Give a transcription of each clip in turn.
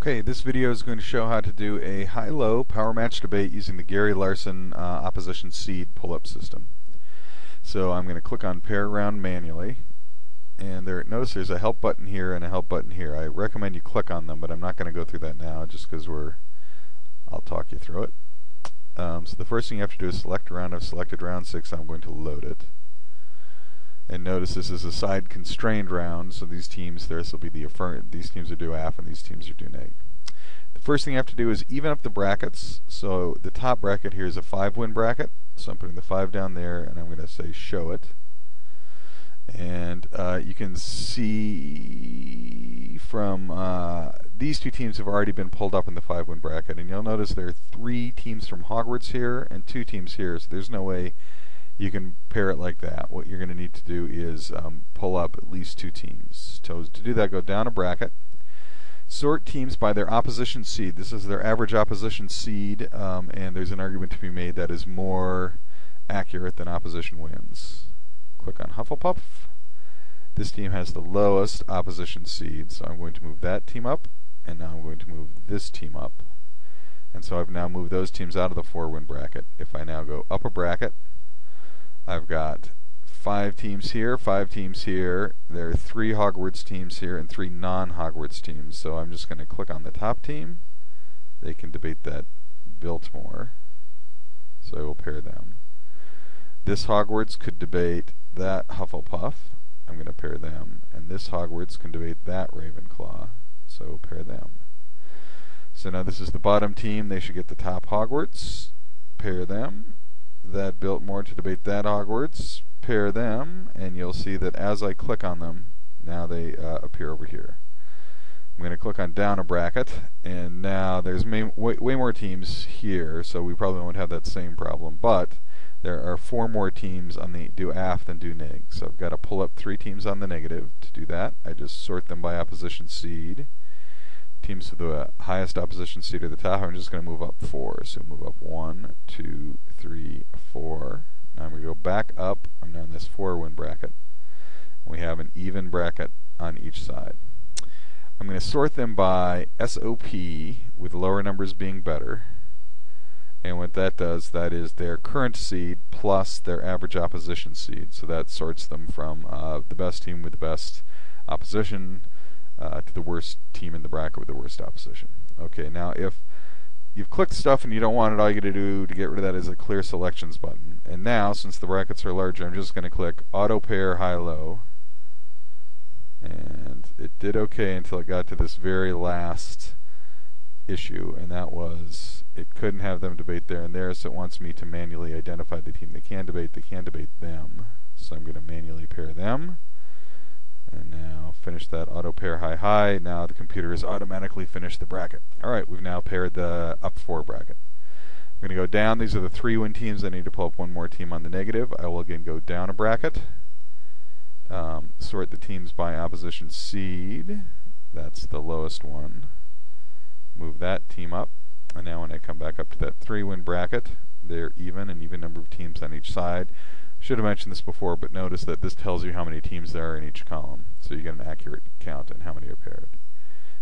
Okay, this video is going to show how to do a high-low power match debate using the Gary Larson opposition seed pull-up system. So I'm going to click on pair round manually, and notice there's a help button here and a help button here. I recommend you click on them, but I'm not going to go through that now just because I'll talk you through it. So the first thing you have to do is select a round. I've selected round 6. I'm going to load it. And notice this is a side constrained round, so these teams, these teams are due AF and these teams are due neg. The first thing you have to do is even up the brackets. So the top bracket here is a 5-win bracket. So I'm putting the 5 down there and I'm going to say show it. And you can see from these two teams have already been pulled up in the 5-win bracket. And you'll notice there are 3 teams from Hogwarts here and 2 teams here, so there's no way you can pair it like that. What you're going to need to do is pull up at least 2 teams. So to do that, go down a bracket, sort teams by their opposition seed. This is their average opposition seed, and there's an argument to be made that is more accurate than opposition wins. Click on Hufflepuff. This team has the lowest opposition seed, so I'm going to move that team up, and now I'm going to move this team up. And so I've now moved those teams out of the 4-win bracket. If I now go up a bracket, I've got 5 teams here, 5 teams here. There are 3 Hogwarts teams here and 3 non-Hogwarts teams. So I'm just going to click on the top team. They can debate that Biltmore. So I will pair them. This Hogwarts could debate that Hufflepuff. I'm going to pair them. And this Hogwarts can debate that Ravenclaw. So pair them. So now this is the bottom team. They should get the top Hogwarts. Pair them. That Biltmore to debate that Hogwarts, pair them, and you'll see that as I click on them, now they appear over here. I'm going to click on down a bracket, and now there's way more teams here, so we probably won't have that same problem, but there are 4 more teams on the due AF than due neg. So I've got to pull up 3 teams on the negative. To do that, I just sort them by opposition seed. Teams with the highest opposition seed at the top, I'm just going to move up 4. So move up 1, 2, 3, 4. Now I'm going to go back up. I'm now in this 4-win bracket. We have an even bracket on each side. I'm going to sort them by SOP, with lower numbers being better. And what that does, that is their current seed plus their average opposition seed. So that sorts them from the best team with the best opposition to the worst team in the bracket with the worst opposition. Okay, now if you've clicked stuff and you don't want it, all you got to do to get rid of that is a clear selections button. And now, since the brackets are larger, I'm just going to click auto pair high-low. And it did okay until it got to this very last issue, and that was it couldn't have them debate there and there, so it wants me to manually identify the team they can debate them. So I'm going to manually pair them. And now finish that auto pair high. Now the computer has automatically finished the bracket. Alright, we've now paired the up 4 bracket. I'm going to go down. These are the 3-win teams. I need to pull up 1 more team on the negative. I will again go down a bracket. Sort the teams by opposition seed. That's the lowest one. Move that team up. And now when I come back up to that 3-win bracket, they're even, an even number of teams on each side. Should have mentioned this before, but notice that this tells you how many teams there are in each column, so you get an accurate count on how many are paired.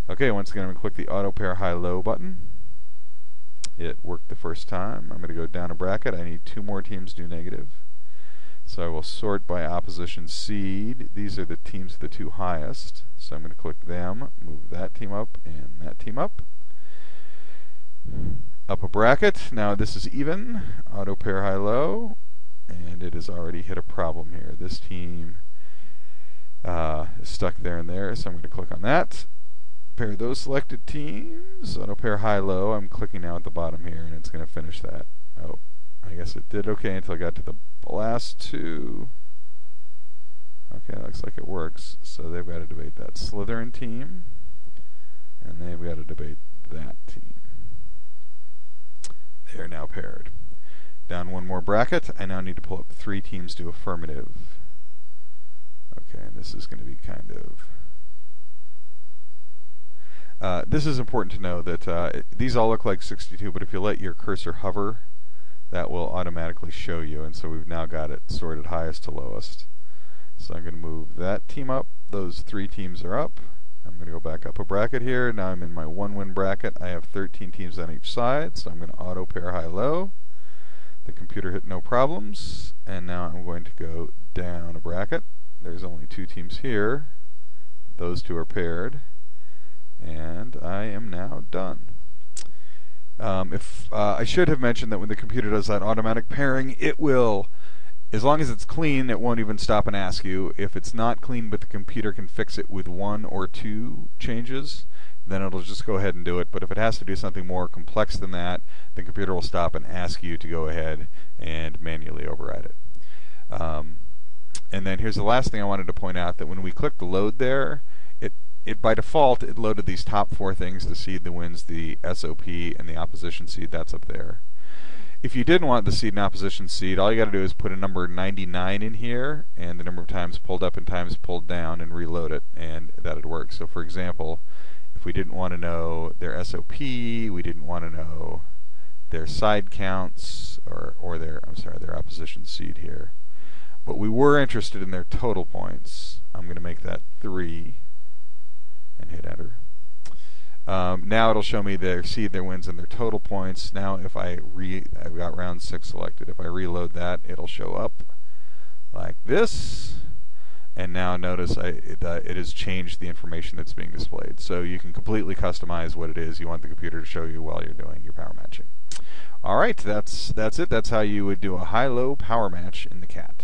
Okay, once again I'm going to click the auto pair high-low button. It worked the first time. I'm going to go down a bracket. I need 2 more teams due negative. So I will sort by opposition seed. These are the teams the 2 highest. So I'm going to click them, move that team up, and that team up. Up a bracket. Now this is even. Auto pair high-low. And it has already hit a problem here. This team is stuck there and there, so I'm going to click on that. Pair those selected teams. Auto pair high-low. I'm clicking now at the bottom here, and it's going to finish that. Oh, I guess it did okay until I got to the last 2. Okay, looks like it works. So they've got to debate that Slytherin team, and they've got to debate that team. They are now paired. Down 1 more bracket. I now need to pull up 3 teams to affirmative. Okay, and this is going to be kind of... this is important to know that these all look like 62, but if you let your cursor hover, that will automatically show you, and so we've now got it sorted highest to lowest. So I'm going to move that team up. Those 3 teams are up. I'm going to go back up a bracket here. Now I'm in my 1-win bracket. I have 13 teams on each side, so I'm going to auto pair high-low. The computer hit no problems, and now I'm going to go down a bracket. There's only 2 teams here. Those 2 are paired, and I am now done. I should have mentioned that when the computer does that automatic pairing, it will, as long as it's clean, it won't even stop and ask you. If it's not clean but the computer can fix it with 1 or 2 changes, then it'll just go ahead and do it. But if it has to do something more complex than that, the computer will stop and ask you to go ahead and manually override it. And then here's the last thing I wanted to point out, that when we clicked load there, it by default, it loaded these top 4 things: the seed, the wins, the SOP, and the opposition seed. That's up there. If you didn't want the seed and opposition seed, all you got to do is put a number 99 in here, and the number of times pulled up and times pulled down, and reload it, and that would work. So for example, if we didn't want to know their SOP, we didn't want to know their side counts, or their opposition seed here, but we were interested in their total points, I'm going to make that 3 and hit enter. Now it'll show me their seed, their wins, and their total points. Now if I've got round 6 selected. If I reload that, it'll show up like this. And now notice it has changed the information that's being displayed. So you can completely customize what it is you want the computer to show you while you're doing your power matching. All right, that's it. That's how you would do a high-low power match in the CAT.